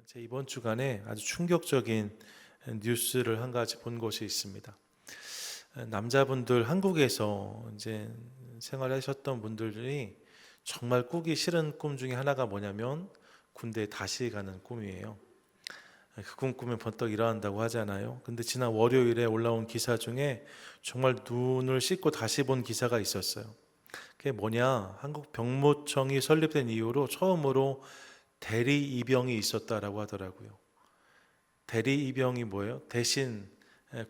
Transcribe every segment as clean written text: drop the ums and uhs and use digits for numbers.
제 이번 주간에 아주 충격적인 뉴스를 한 가지 본 것이 있습니다. 남자분들 한국에서 이제 생활하셨던 분들이 정말 꾸기 싫은 꿈 중에 하나가 뭐냐면 군대에 다시 가는 꿈이에요. 그 꿈 꾸면 번떡 일어난다고 하잖아요. 근데 지난 월요일에 올라온 기사 중에 정말 눈을 씻고 다시 본 기사가 있었어요. 그게 뭐냐? 한국 병무청이 설립된 이후로 처음으로 대리 이병이 있었다라고 하더라고요. 대리 이병이 뭐예요? 대신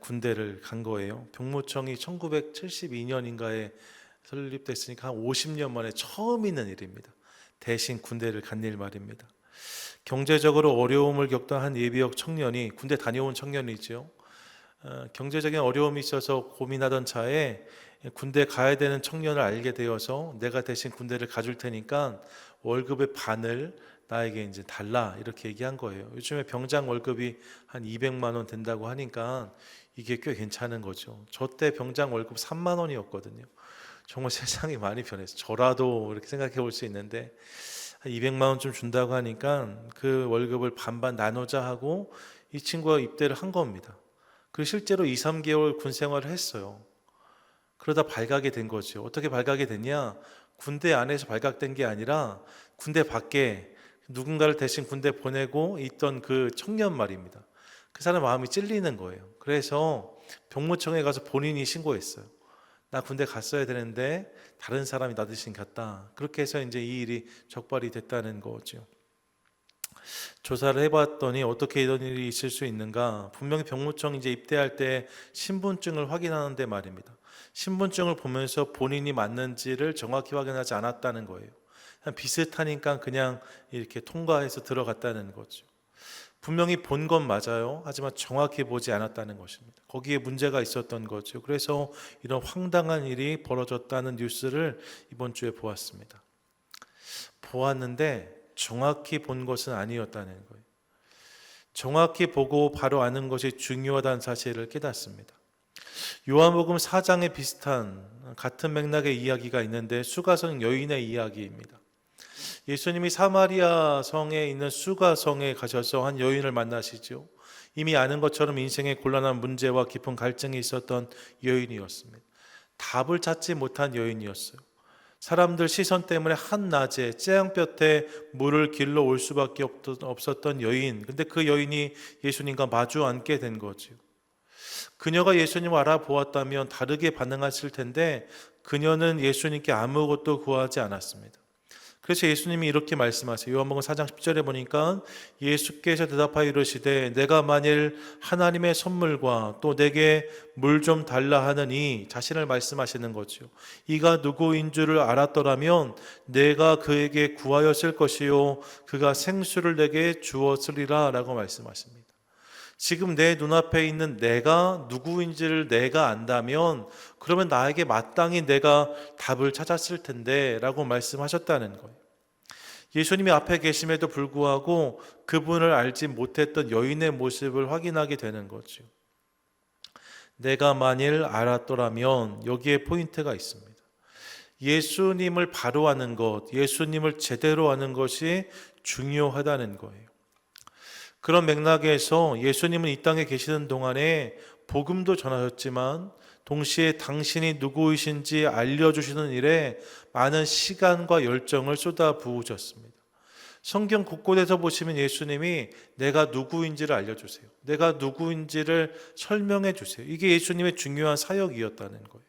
군대를 간 거예요. 병무청이 1972년인가에 설립됐으니까 한 50년 만에 처음 있는 일입니다. 대신 군대를 간 일 말입니다. 경제적으로 어려움을 겪던 한 예비역 청년이, 군대 다녀온 청년이죠. 경제적인 어려움이 있어서 고민하던 차에 군대 가야 되는 청년을 알게 되어서 내가 대신 군대를 가줄 테니까 월급의 반을 나에게 이제 달라, 이렇게 얘기한 거예요. 요즘에 병장 월급이 한 200만 원 된다고 하니까 이게 꽤 괜찮은 거죠. 저 때 병장 월급 3만 원이었거든요. 정말 세상이 많이 변했어요. 저라도 이렇게 생각해 볼 수 있는데 한 200만 원 좀 준다고 하니까 그 월급을 반반 나누자 하고 이 친구가 입대를 한 겁니다. 그리고 실제로 2, 3개월 군 생활을 했어요. 그러다 발각이 된 거죠. 어떻게 발각이 됐냐? 군대 안에서 발각된 게 아니라 군대 밖에 누군가를 대신 군대 보내고 있던 그 청년 말입니다. 그 사람 마음이 찔리는 거예요. 그래서 병무청에 가서 본인이 신고했어요. 나 군대 갔어야 되는데 다른 사람이 나 대신 갔다. 그렇게 해서 이제 이 일이 적발이 됐다는 거죠. 조사를 해봤더니 어떻게 이런 일이 있을 수 있는가? 분명히 병무청 이제 입대할 때 신분증을 확인하는데 말입니다. 신분증을 보면서 본인이 맞는지를 정확히 확인하지 않았다는 거예요. 그냥 비슷하니까 그냥 이렇게 통과해서 들어갔다는 거죠. 분명히 본 건 맞아요. 하지만 정확히 보지 않았다는 것입니다. 거기에 문제가 있었던 거죠. 그래서 이런 황당한 일이 벌어졌다는 뉴스를 이번 주에 보았습니다. 보았는데 정확히 본 것은 아니었다는 거예요. 정확히 보고 바로 아는 것이 중요하다는 사실을 깨닫습니다. 요한복음 4장에 비슷한 같은 맥락의 이야기가 있는데 수가성 여인의 이야기입니다. 예수님이 사마리아 성에 있는 수가성에 가셔서 한 여인을 만나시죠. 이미 아는 것처럼 인생에 곤란한 문제와 깊은 갈증이 있었던 여인이었습니다. 답을 찾지 못한 여인이었어요. 사람들 시선 때문에 한낮에 째양볕에 물을 길러 올 수밖에 없었던 여인. 근데 그 여인이 예수님과 마주 앉게 된 거죠. 그녀가 예수님을 알아보았다면 다르게 반응했을 텐데 그녀는 예수님께 아무것도 구하지 않았습니다. 그래서 예수님이 이렇게 말씀하세요. 요한복음 4장 10절에 보니까 예수께서 대답하여 이르시되 내가 만일 하나님의 선물과 또 내게 물 좀 달라 하느니, 자신을 말씀하시는 거죠. 이가 누구인 줄을 알았더라면 내가 그에게 구하였을 것이요 그가 생수를 내게 주었으리라 라고 말씀하십니다. 지금 내 눈앞에 있는 내가 누구인지를 내가 안다면 그러면 나에게 마땅히 내가 답을 찾았을 텐데 라고 말씀하셨다는 거예요. 예수님이 앞에 계심에도 불구하고 그분을 알지 못했던 여인의 모습을 확인하게 되는 거죠. 내가 만일 알았더라면 여기에 포인트가 있습니다. 예수님을 바로 아는 것, 예수님을 제대로 아는 것이 중요하다는 거예요. 그런 맥락에서 예수님은 이 땅에 계시는 동안에 복음도 전하셨지만 동시에 당신이 누구이신지 알려주시는 일에 많은 시간과 열정을 쏟아부으셨습니다. 성경 곳곳에서 보시면 예수님이 내가 누구인지를 알려주세요. 내가 누구인지를 설명해 주세요. 이게 예수님의 중요한 사역이었다는 거예요.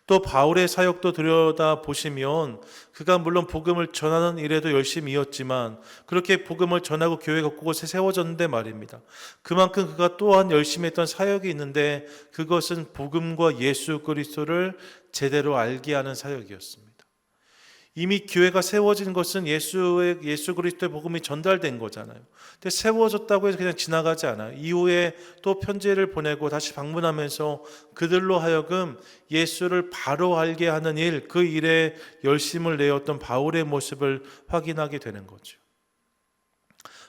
또 바울의 사역도 들여다보시면 그가 물론 복음을 전하는 일에도 열심이었지만 그렇게 복음을 전하고 교회가 곳곳에 세워졌는데 말입니다. 그만큼 그가 또한 열심히 했던 사역이 있는데 그것은 복음과 예수 그리스도를 제대로 알게 하는 사역이었습니다. 이미 교회가 세워진 것은 예수 그리스도의 복음이 전달된 거잖아요. 근데 세워졌다고 해서 그냥 지나가지 않아요. 이후에 또 편지를 보내고 다시 방문하면서 그들로 하여금 예수를 바로 알게 하는 일, 그 일에 열심을 내었던 바울의 모습을 확인하게 되는 거죠.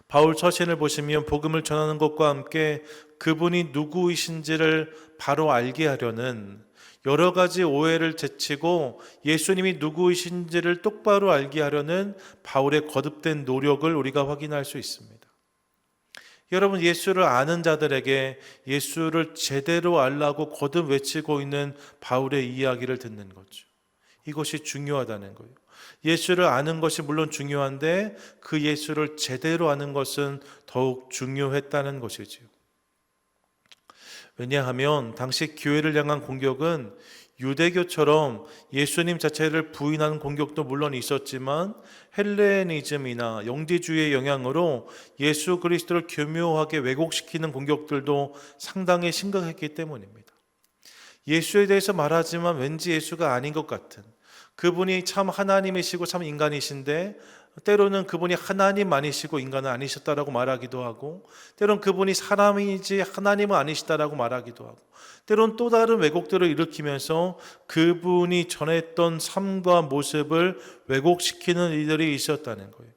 바울 처신을 보시면 복음을 전하는 것과 함께 그분이 누구이신지를 바로 알게 하려는 여러 가지 오해를 제치고 예수님이 누구이신지를 똑바로 알게 하려는 바울의 거듭된 노력을 우리가 확인할 수 있습니다. 여러분, 예수를 아는 자들에게 예수를 제대로 알라고 거듭 외치고 있는 바울의 이야기를 듣는 거죠. 이것이 중요하다는 거예요. 예수를 아는 것이 물론 중요한데 그 예수를 제대로 아는 것은 더욱 중요했다는 것이지요. 왜냐하면 당시 교회를 향한 공격은 유대교처럼 예수님 자체를 부인하는 공격도 물론 있었지만 헬레니즘이나 영지주의의 영향으로 예수 그리스도를 교묘하게 왜곡시키는 공격들도 상당히 심각했기 때문입니다. 예수에 대해서 말하지만 왠지 예수가 아닌 것 같은, 그분이 참 하나님이시고 참 인간이신데 때로는 그분이 하나님만이시고 인간은 아니셨다라고 말하기도 하고, 때로는 그분이 사람이지 하나님은 아니시다라고 말하기도 하고, 때로는 또 다른 왜곡들을 일으키면서 그분이 전했던 삶과 모습을 왜곡시키는 이들이 있었다는 거예요.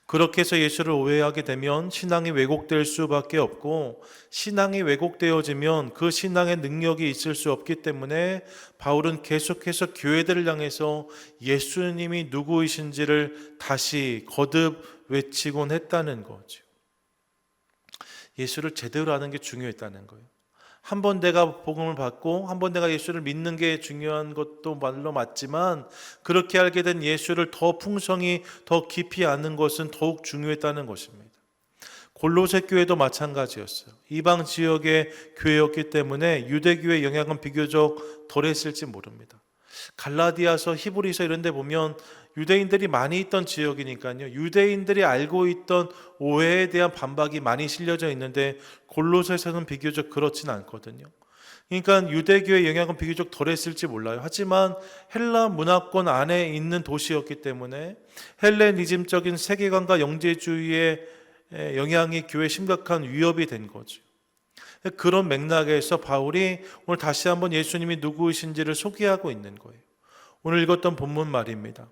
그렇게 해서 예수를 오해하게 되면 신앙이 왜곡될 수밖에 없고, 신앙이 왜곡되어지면 그 신앙의 능력이 있을 수 없기 때문에 바울은 계속해서 교회들을 향해서 예수님이 누구이신지를 다시 거듭 외치곤 했다는 거죠. 예수를 제대로 아는 게 중요했다는 거예요. 한 번 내가 복음을 받고 한 번 내가 예수를 믿는 게 중요한 것도 말로 맞지만, 그렇게 알게 된 예수를 더 풍성히 더 깊이 아는 것은 더욱 중요했다는 것입니다. 골로새 교회도 마찬가지였어요. 이방 지역의 교회였기 때문에 유대교의 영향은 비교적 덜했을지 모릅니다. 갈라디아서, 히브리서 이런 데 보면 유대인들이 많이 있던 지역이니까요, 유대인들이 알고 있던 오해에 대한 반박이 많이 실려져 있는데 골로새서는 비교적 그렇진 않거든요. 그러니까 유대교의 영향은 비교적 덜했을지 몰라요. 하지만 헬라 문화권 안에 있는 도시였기 때문에 헬레니즘적인 세계관과 영재주의의 영향이 교회에 심각한 위협이 된 거죠. 그런 맥락에서 바울이 오늘 다시 한번 예수님이 누구이신지를 소개하고 있는 거예요. 오늘 읽었던 본문 말입니다.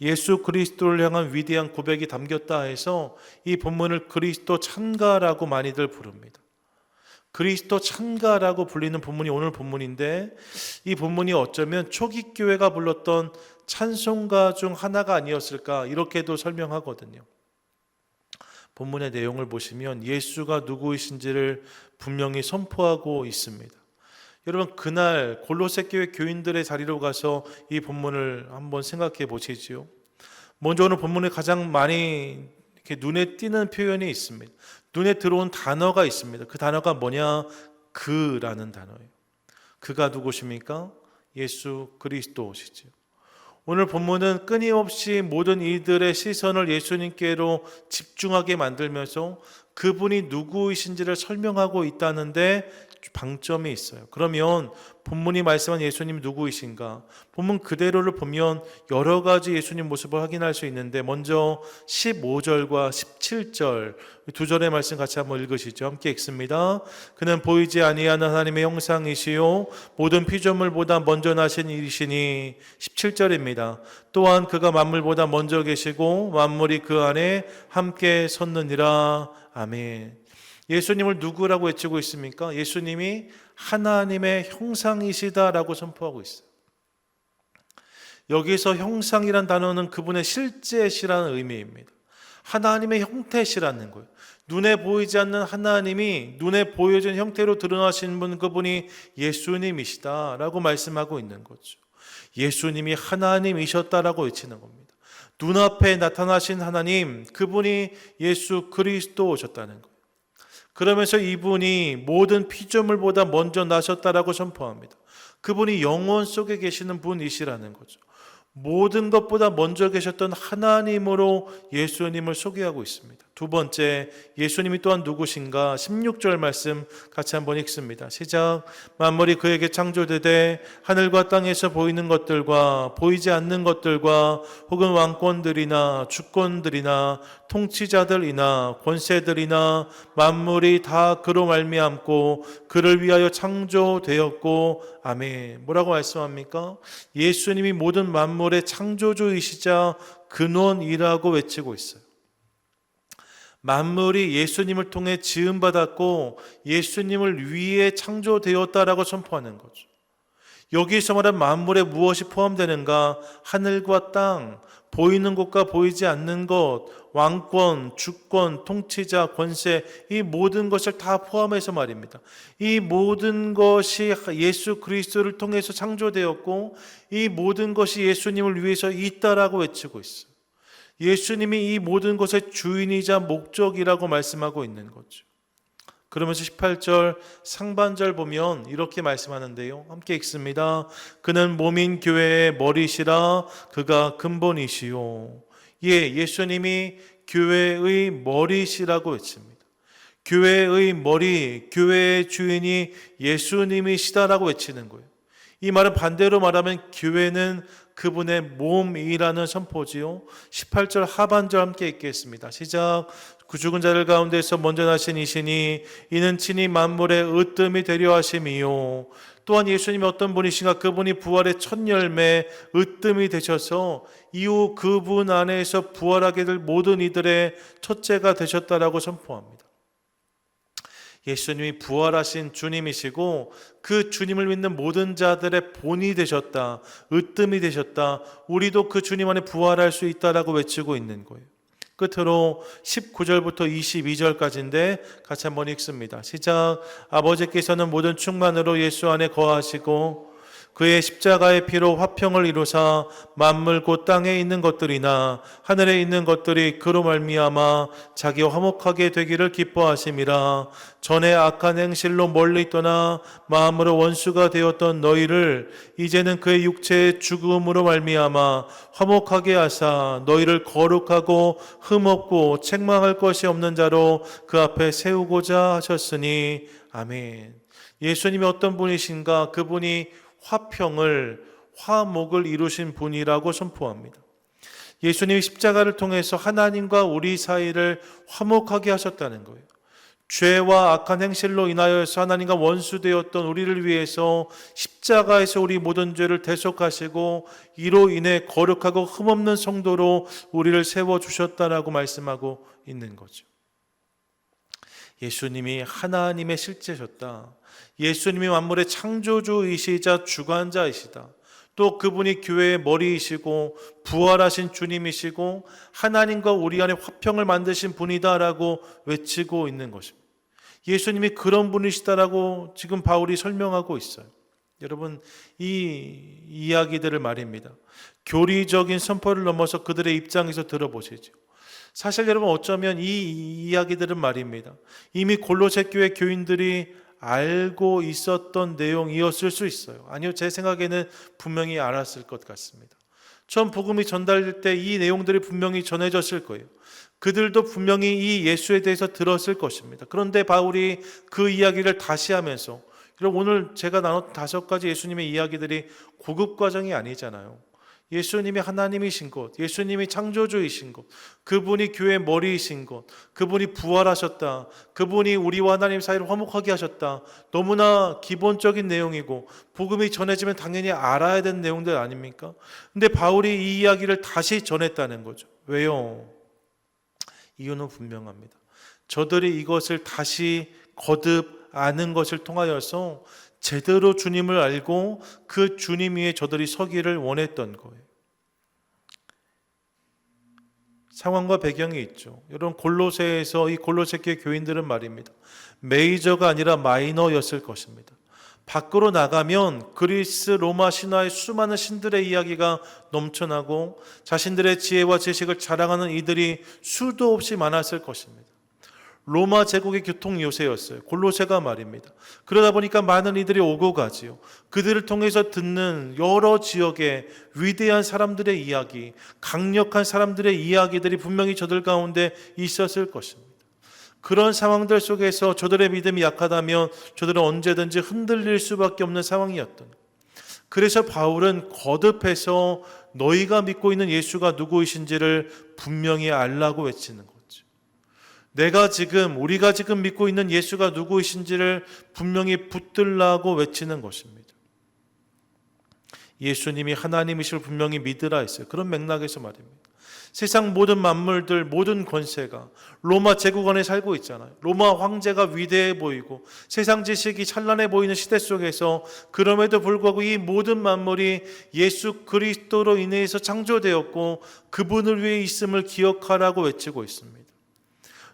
예수 그리스도를 향한 위대한 고백이 담겼다 해서 이 본문을 그리스도 찬가라고 많이들 부릅니다. 그리스도 찬가라고 불리는 본문이 오늘 본문인데, 이 본문이 어쩌면 초기 교회가 불렀던 찬송가 중 하나가 아니었을까, 이렇게도 설명하거든요. 본문의 내용을 보시면 예수가 누구이신지를 분명히 선포하고 있습니다. 여러분, 그날 골로새 교회 교인들의 자리로 가서 이 본문을 한번 생각해 보시지요. 먼저 오늘 본문에 가장 많이 이렇게 눈에 띄는 표현이 있습니다. 눈에 들어온 단어가 있습니다. 그 단어가 뭐냐? 그라는 단어예요. 그가 누구십니까? 예수 그리스도시죠. 오늘 본문은 끊임없이 모든 이들의 시선을 예수님께로 집중하게 만들면서 그분이 누구이신지를 설명하고 있다는데 방점이 있어요. 그러면 본문이 말씀한 예수님이 누구이신가? 본문 그대로를 보면 여러 가지 예수님 모습을 확인할 수 있는데, 먼저 15절과 17절 두 절의 말씀 같이 한번 읽으시죠. 함께 읽습니다. 그는 보이지 아니하는 하나님의 형상이시요 모든 피조물보다 먼저 나신 이시니, 17절입니다. 또한 그가 만물보다 먼저 계시고 만물이 그 안에 함께 섰느니라. 아멘. 예수님을 누구라고 외치고 있습니까? 예수님이 하나님의 형상이시다라고 선포하고 있어요. 여기서 형상이란 단어는 그분의 실제시라는 의미입니다. 하나님의 형태시라는 거예요. 눈에 보이지 않는 하나님이 눈에 보여진 형태로 드러나신 분, 그분이 예수님이시다라고 말씀하고 있는 거죠. 예수님이 하나님이셨다라고 외치는 겁니다. 눈앞에 나타나신 하나님, 그분이 예수 그리스도셨다는 거예요. 그러면서 이분이 모든 피조물보다 먼저 나셨다라고 선포합니다. 그분이 영원 속에 계시는 분이시라는 거죠. 모든 것보다 먼저 계셨던 하나님으로 예수님을 소개하고 있습니다. 두 번째, 예수님이 또한 누구신가? 16절 말씀 같이 한번 읽습니다. 시작. 만물이 그에게 창조되되 하늘과 땅에서 보이는 것들과 보이지 않는 것들과 혹은 왕권들이나 주권들이나 통치자들이나 권세들이나 만물이 다 그로 말미암고 그를 위하여 창조되었고. 아멘. 뭐라고 말씀합니까? 예수님이 모든 만물의 창조주이시자 근원이라고 외치고 있어요. 만물이 예수님을 통해 지음받았고 예수님을 위해 창조되었다라고 선포하는 거죠. 여기서 말한 만물에 무엇이 포함되는가? 하늘과 땅, 보이는 것과 보이지 않는 것, 왕권, 주권, 통치자, 권세, 이 모든 것을 다 포함해서 말입니다. 이 모든 것이 예수 그리스도를 통해서 창조되었고 이 모든 것이 예수님을 위해서 있다라고 외치고 있어요. 예수님이 이 모든 것의 주인이자 목적이라고 말씀하고 있는 거죠. 그러면서 18절 상반절 보면 이렇게 말씀하는데요. 함께 읽습니다. 그는 몸인 교회의 머리시라. 그가 근본이시요. 예수님이 교회의 머리시라고 외칩니다. 교회의 머리, 교회의 주인이 예수님이시다라고 외치는 거예요. 이 말은 반대로 말하면 교회는 그분의 몸이라는 선포지요. 18절 하반절 함께 읽겠습니다. 시작. 그 죽은 자들 가운데서 먼저 나신 이시니 이는 친히 만물의 으뜸이 되려 하심이요. 또한 예수님이 어떤 분이신가? 그분이 부활의 첫 열매 으뜸이 되셔서 이후 그분 안에서 부활하게 될 모든 이들의 첫째가 되셨다라고 선포합니다. 예수님이 부활하신 주님이시고 그 주님을 믿는 모든 자들의 본이 되셨다, 으뜸이 되셨다, 우리도 그 주님 안에 부활할 수 있다라고 외치고 있는 거예요. 끝으로 19절부터 22절까지인데 같이 한번 읽습니다. 시작. 아버지께서는 모든 충만으로 예수 안에 거하시고 그의 십자가의 피로 화평을 이루사 만물 곧 땅에 있는 것들이나 하늘에 있는 것들이 그로 말미암아 자기와 화목하게 되기를 기뻐하심이라. 전에 악한 행실로 멀리 떠나 마음으로 원수가 되었던 너희를 이제는 그의 육체의 죽음으로 말미암아 화목하게 하사 너희를 거룩하고 흠없고 책망할 것이 없는 자로 그 앞에 세우고자 하셨으니 아멘. 예수님이 어떤 분이신가? 그분이 화평을, 화목을 이루신 분이라고 선포합니다. 예수님이 십자가를 통해서 하나님과 우리 사이를 화목하게 하셨다는 거예요. 죄와 악한 행실로 인하여서 하나님과 원수되었던 우리를 위해서 십자가에서 우리 모든 죄를 대속하시고 이로 인해 거룩하고 흠없는 성도로 우리를 세워주셨다라고 말씀하고 있는 거죠. 예수님이 하나님의 실제셨다. 예수님이 만물의 창조주이시자 주관자이시다. 또 그분이 교회의 머리이시고 부활하신 주님이시고 하나님과 우리 안에 화평을 만드신 분이다라고 외치고 있는 것입니다. 예수님이 그런 분이시다라고 지금 바울이 설명하고 있어요. 여러분, 이 이야기들을 말입니다. 교리적인 선포를 넘어서 그들의 입장에서 들어보시죠. 사실 여러분 어쩌면 이 이야기들은 말입니다. 이미 골로새 교회 교인들이 알고 있었던 내용이었을 수 있어요. 아니요, 제 생각에는 분명히 알았을 것 같습니다. 처음 복음이 전달될 때 이 내용들이 분명히 전해졌을 거예요. 그들도 분명히 이 예수에 대해서 들었을 것입니다. 그런데 바울이 그 이야기를 다시 하면서, 여러분 오늘 제가 나눴던 5가지 예수님의 이야기들이 고급 과정이 아니잖아요. 예수님이 하나님이신 것, 예수님이 창조주이신 것, 그분이 교회의 머리이신 것, 그분이 부활하셨다, 그분이 우리와 하나님 사이를 화목하게 하셨다. 너무나 기본적인 내용이고 복음이 전해지면 당연히 알아야 되는 내용들 아닙니까? 근데 바울이 이 이야기를 다시 전했다는 거죠. 왜요? 이유는 분명합니다. 저들이 이것을 다시 거듭 아는 것을 통하여서 제대로 주님을 알고 그 주님 위에 저들이 서기를 원했던 거예요. 상황과 배경이 있죠. 여러분 골로새에서 이 골로새 교회 교인들은 말입니다. 메이저가 아니라 마이너였을 것입니다. 밖으로 나가면 그리스 로마 신화의 수많은 신들의 이야기가 넘쳐나고 자신들의 지혜와 지식을 자랑하는 이들이 수도 없이 많았을 것입니다. 로마 제국의 교통 요새였어요. 골로새가 말입니다. 그러다 보니까 많은 이들이 오고 가지요. 그들을 통해서 듣는 여러 지역의 위대한 사람들의 이야기, 강력한 사람들의 이야기들이 분명히 저들 가운데 있었을 것입니다. 그런 상황들 속에서 저들의 믿음이 약하다면 저들은 언제든지 흔들릴 수밖에 없는 상황이었던 거예요. 그래서 바울은 거듭해서 너희가 믿고 있는 예수가 누구이신지를 분명히 알라고 외치는 거예요. 우리가 지금 믿고 있는 예수가 누구이신지를 분명히 붙들라고 외치는 것입니다. 예수님이 하나님이실 분명히 믿으라 했어요. 그런 맥락에서 말입니다. 세상 모든 만물들, 모든 권세가 로마 제국 안에 살고 있잖아요. 로마 황제가 위대해 보이고 세상 지식이 찬란해 보이는 시대 속에서 그럼에도 불구하고 이 모든 만물이 예수 그리스도로 인해서 창조되었고 그분을 위해 있음을 기억하라고 외치고 있습니다.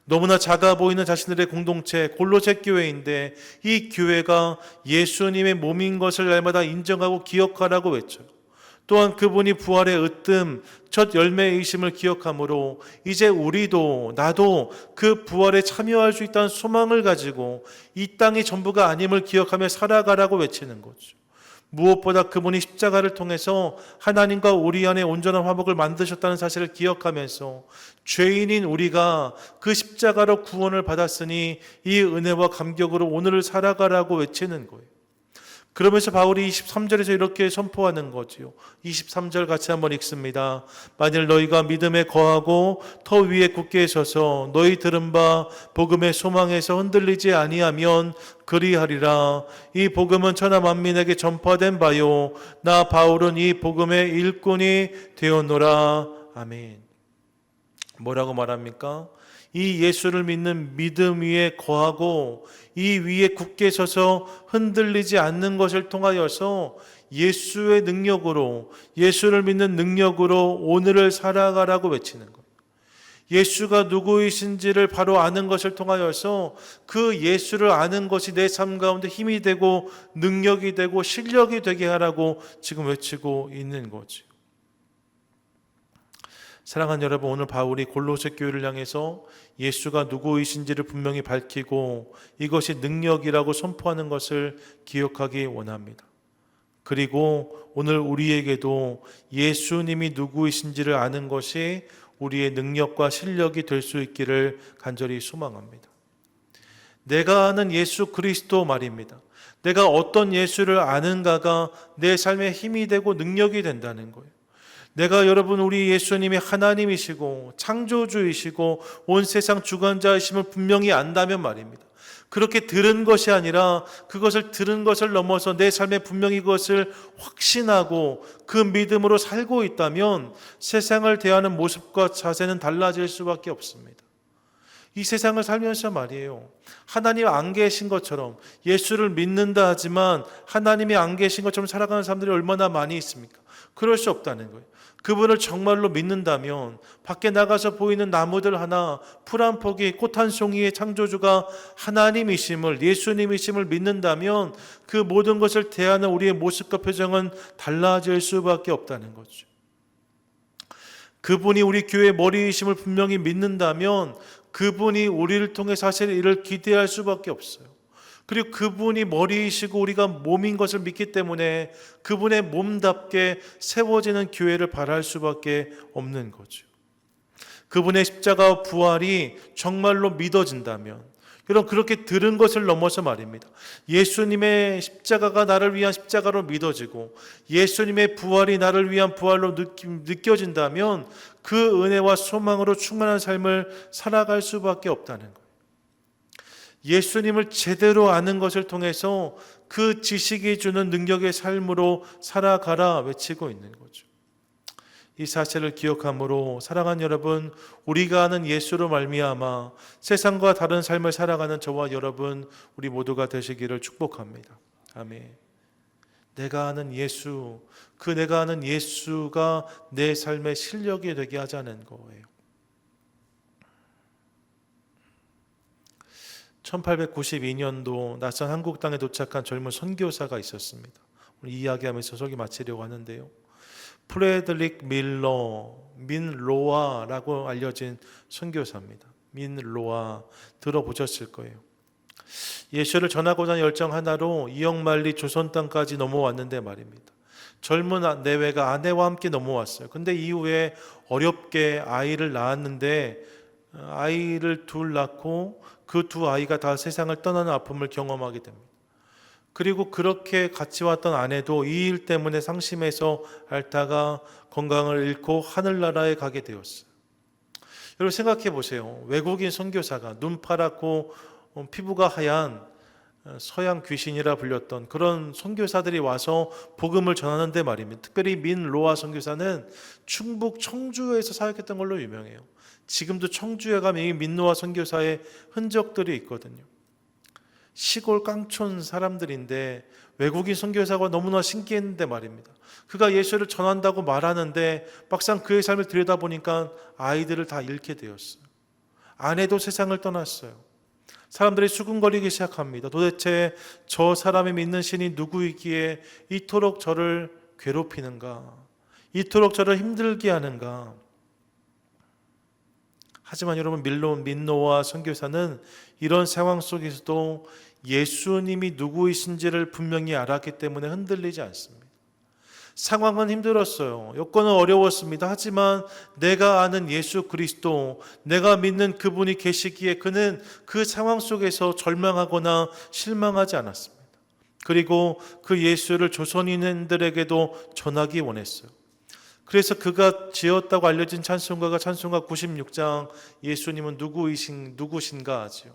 너무나 작아 보이는 자신들의 공동체 골로새 교회인데 이 교회가 예수님의 몸인 것을 날마다 인정하고 기억하라고 외쳐요. 또한 그분이 부활의 으뜸, 첫 열매이심을 기억하므로 이제 우리도 나도 그 부활에 참여할 수 있다는 소망을 가지고 이 땅이 전부가 아님을 기억하며 살아가라고 외치는 거죠. 무엇보다 그분이 십자가를 통해서 하나님과 우리 안에 온전한 화목을 만드셨다는 사실을 기억하면서 죄인인 우리가 그 십자가로 구원을 받았으니 이 은혜와 감격으로 오늘을 살아가라고 외치는 거예요. 그러면서 바울이 23절에서 이렇게 선포하는 거지요. 23절 같이 한번 읽습니다. 만일 너희가 믿음에 거하고 터 위에 굳게 서서 너희 들은 바 복음의 소망에서 흔들리지 아니하면 그리하리라. 이 복음은 천하 만민에게 전파된 바요 나 바울은 이 복음의 일꾼이 되었노라. 아멘. 뭐라고 말합니까? 이 예수를 믿는 믿음 위에 거하고 이 위에 굳게 서서 흔들리지 않는 것을 통하여서 예수의 능력으로, 예수를 믿는 능력으로 오늘을 살아가라고 외치는 거예요. 예수가 누구이신지를 바로 아는 것을 통하여서 그 예수를 아는 것이 내 삶 가운데 힘이 되고 능력이 되고 실력이 되게 하라고 지금 외치고 있는 거죠. 사랑하는 여러분, 오늘 바울이 골로새 교회를 향해서 예수가 누구이신지를 분명히 밝히고 이것이 능력이라고 선포하는 것을 기억하기 원합니다. 그리고 오늘 우리에게도 예수님이 누구이신지를 아는 것이 우리의 능력과 실력이 될 수 있기를 간절히 소망합니다. 내가 아는 예수 그리스도 말입니다. 내가 어떤 예수를 아는가가 내 삶에 힘이 되고 능력이 된다는 거예요. 내가 여러분 우리 예수님이 하나님이시고 창조주이시고 온 세상 주관자이심을 분명히 안다면 말입니다. 그렇게 들은 것이 아니라 그것을 들은 것을 넘어서 내 삶에 분명히 그것을 확신하고 그 믿음으로 살고 있다면 세상을 대하는 모습과 자세는 달라질 수밖에 없습니다. 이 세상을 살면서 말이에요. 하나님 안 계신 것처럼 예수를 믿는다 하지만 하나님이 안 계신 것처럼 살아가는 사람들이 얼마나 많이 있습니까? 그럴 수 없다는 거예요. 그분을 정말로 믿는다면 밖에 나가서 보이는 나무들 하나, 풀 한 포기, 꽃 한 송이의 창조주가 하나님이심을, 예수님이심을 믿는다면 그 모든 것을 대하는 우리의 모습과 표정은 달라질 수밖에 없다는 거죠. 그분이 우리 교회의 머리이심을 분명히 믿는다면 그분이 우리를 통해 사실 이를 기대할 수밖에 없어요. 그리고 그분이 머리이시고 우리가 몸인 것을 믿기 때문에 그분의 몸답게 세워지는 교회를 바랄 수밖에 없는 거죠. 그분의 십자가와 부활이 정말로 믿어진다면, 여러분 그렇게 들은 것을 넘어서 말입니다. 예수님의 십자가가 나를 위한 십자가로 믿어지고 예수님의 부활이 나를 위한 부활로 느껴진다면 그 은혜와 소망으로 충만한 삶을 살아갈 수밖에 없다는 거예요. 예수님을 제대로 아는 것을 통해서 그 지식이 주는 능력의 삶으로 살아가라 외치고 있는 거죠. 이 사실을 기억함으로 사랑하는 여러분, 우리가 아는 예수로 말미암아 세상과 다른 삶을 살아가는 저와 여러분 우리 모두가 되시기를 축복합니다. 아멘. 내가 아는 예수, 그 내가 아는 예수가 내 삶의 실력이 되게 하자는 거예요. 1892년도 낯선 한국 땅에 도착한 젊은 선교사가 있었습니다. 오늘 이야기하면서 소개 마치려고 하는데요. 프레드릭 민로아라고 알려진 선교사입니다. 민로아 들어보셨을 거예요. 예수를 전하고자 하는 열정 하나로 이역만리 조선 땅까지 넘어왔는데 말입니다. 젊은 내외가 아내와 함께 넘어왔어요. 근데 이후에 어렵게 아이를 낳았는데 아이를 둘 낳고 그 두 아이가 다 세상을 떠나는 아픔을 경험하게 됩니다. 그리고 그렇게 같이 왔던 아내도 이 일 때문에 상심해서 앓다가 건강을 잃고 하늘나라에 가게 되었어요. 여러분 생각해 보세요. 외국인 선교사가 눈 파랗고 피부가 하얀 서양 귀신이라 불렸던 그런 선교사들이 와서 복음을 전하는데 말입니다. 특별히 민로아 선교사는 충북 청주에서 사역했던 걸로 유명해요. 지금도 청주에 가면 이 민로아 선교사의 흔적들이 있거든요. 시골 깡촌 사람들인데 외국인 선교사가 너무나 신기했는데 말입니다. 그가 예수를 전한다고 말하는데 막상 그의 삶을 들여다보니까 아이들을 다 잃게 되었어요. 아내도 세상을 떠났어요. 사람들이 수군거리기 시작합니다. 도대체 저 사람이 믿는 신이 누구이기에 이토록 저를 괴롭히는가? 이토록 저를 힘들게 하는가? 하지만 여러분, 민노아 선교사는 이런 상황 속에서도 예수님이 누구이신지를 분명히 알았기 때문에 흔들리지 않습니다. 상황은 힘들었어요. 여건은 어려웠습니다. 하지만 내가 아는 예수 그리스도, 내가 믿는 그분이 계시기에 그는 그 상황 속에서 절망하거나 실망하지 않았습니다. 그리고 그 예수를 조선인들에게도 전하기 원했어요. 그래서 그가 지었다고 알려진 찬송가가 찬송가 96장 예수님은 누구신가 하지요.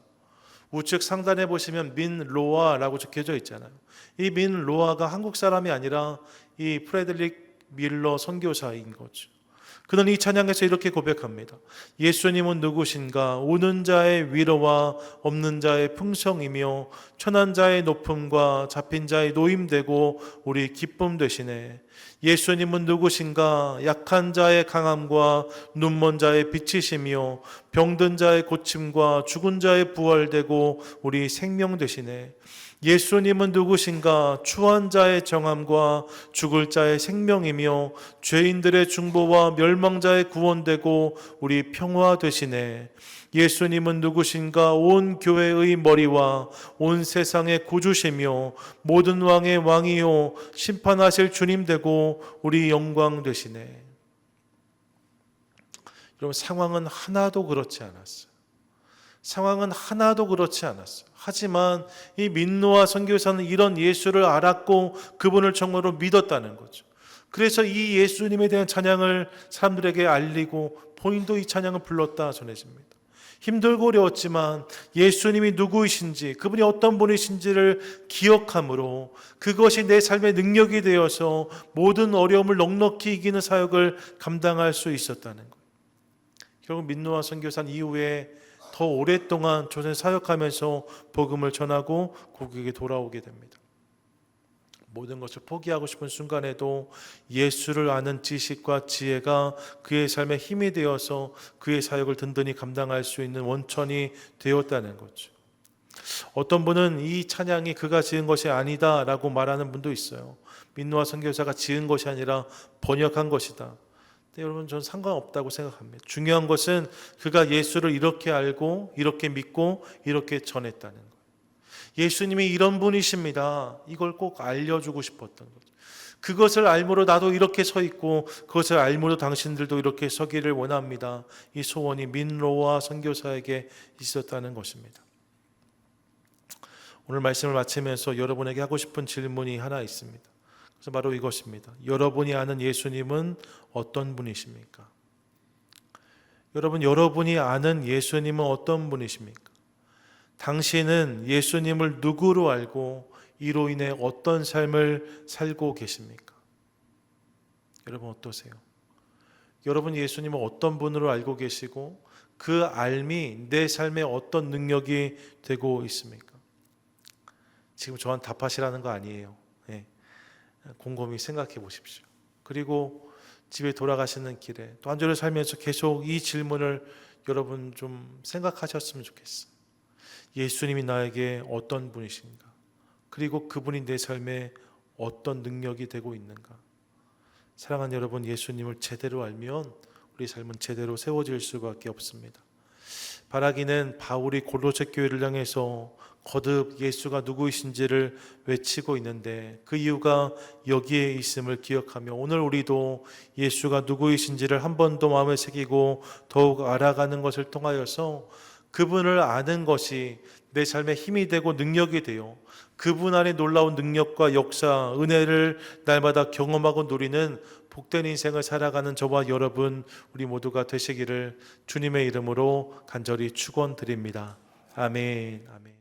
우측 상단에 보시면 민로아라고 적혀져 있잖아요. 이 민로아가 한국 사람이 아니라 이 프레드릭 밀러 선교사인 거죠. 그는 이 찬양에서 이렇게 고백합니다. 예수님은 누구신가? 오는 자의 위로와 없는 자의 풍성이며 천한 자의 높음과 잡힌 자의 노임되고 우리 기쁨 되시네. 예수님은 누구신가? 약한 자의 강함과 눈먼 자의 빛이시며 병든 자의 고침과 죽은 자의 부활되고 우리 생명 되시네. 예수님은 누구신가? 추한 자의 정함과 죽을 자의 생명이며 죄인들의 중보와 멸망자의 구원되고 우리 평화 되시네. 예수님은 누구신가? 온 교회의 머리와 온 세상의 구주시며 모든 왕의 왕이요 심판하실 주님 되고 우리 영광 되시네. 여러분, 상황은 하나도 그렇지 않았어요. 상황은 하나도 그렇지 않았어요. 하지만 이 민노아 선교사는 이런 예수를 알았고 그분을 정말로 믿었다는 거죠. 그래서 이 예수님에 대한 찬양을 사람들에게 알리고 본인도 이 찬양을 불렀다 전해집니다. 힘들고 어려웠지만 예수님이 누구이신지, 그분이 어떤 분이신지를 기억함으로 그것이 내 삶의 능력이 되어서 모든 어려움을 넉넉히 이기는 사역을 감당할 수 있었다는 거예요. 결국 민노아 선교사는 이후에 더 오랫동안 조선에 사역하면서 복음을 전하고 고국에 돌아오게 됩니다. 모든 것을 포기하고 싶은 순간에도 예수를 아는 지식과 지혜가 그의 삶에 힘이 되어서 그의 사역을 든든히 감당할 수 있는 원천이 되었다는 거죠. 어떤 분은 이 찬양이 그가 지은 것이 아니다라고 말하는 분도 있어요. 민노아 선교사가 지은 것이 아니라 번역한 것이다. 근데 여러분, 저는 상관없다고 생각합니다. 중요한 것은 그가 예수를 이렇게 알고 이렇게 믿고 이렇게 전했다는 거예요. 예수님이 이런 분이십니다. 이걸 꼭 알려주고 싶었던 거죠. 그것을 알므로 나도 이렇게 서 있고 그것을 알므로 당신들도 이렇게 서기를 원합니다. 이 소원이 민노아 선교사에게 있었다는 것입니다. 오늘 말씀을 마치면서 여러분에게 하고 싶은 질문이 하나 있습니다. 그래서 바로 이것입니다. 여러분이 아는 예수님은 어떤 분이십니까? 여러분이 아는 예수님은 어떤 분이십니까? 당신은 예수님을 누구로 알고 이로 인해 어떤 삶을 살고 계십니까? 여러분 어떠세요? 여러분 예수님을 어떤 분으로 알고 계시고 그 알미 내 삶에 어떤 능력이 되고 있습니까? 지금 저한테 답하시라는 거 아니에요. 네. 곰곰이 생각해 보십시오. 그리고 집에 돌아가시는 길에 또 한 주를 살면서 계속 이 질문을 여러분 좀 생각하셨으면 좋겠어요. 예수님이 나에게 어떤 분이신가? 그리고 그분이 내 삶에 어떤 능력이 되고 있는가? 사랑하는 여러분, 예수님을 제대로 알면 우리 삶은 제대로 세워질 수밖에 없습니다. 바라기는 바울이 골로새 교회를 향해서 거듭 예수가 누구이신지를 외치고 있는데 그 이유가 여기에 있음을 기억하며 오늘 우리도 예수가 누구이신지를 한 번 더 마음에 새기고 더욱 알아가는 것을 통하여서 그분을 아는 것이 내 삶에 힘이 되고 능력이 되어 그분 안에 놀라운 능력과 역사, 은혜를 날마다 경험하고 누리는 복된 인생을 살아가는 저와 여러분 우리 모두가 되시기를 주님의 이름으로 간절히 축원드립니다. 아멘. 아멘.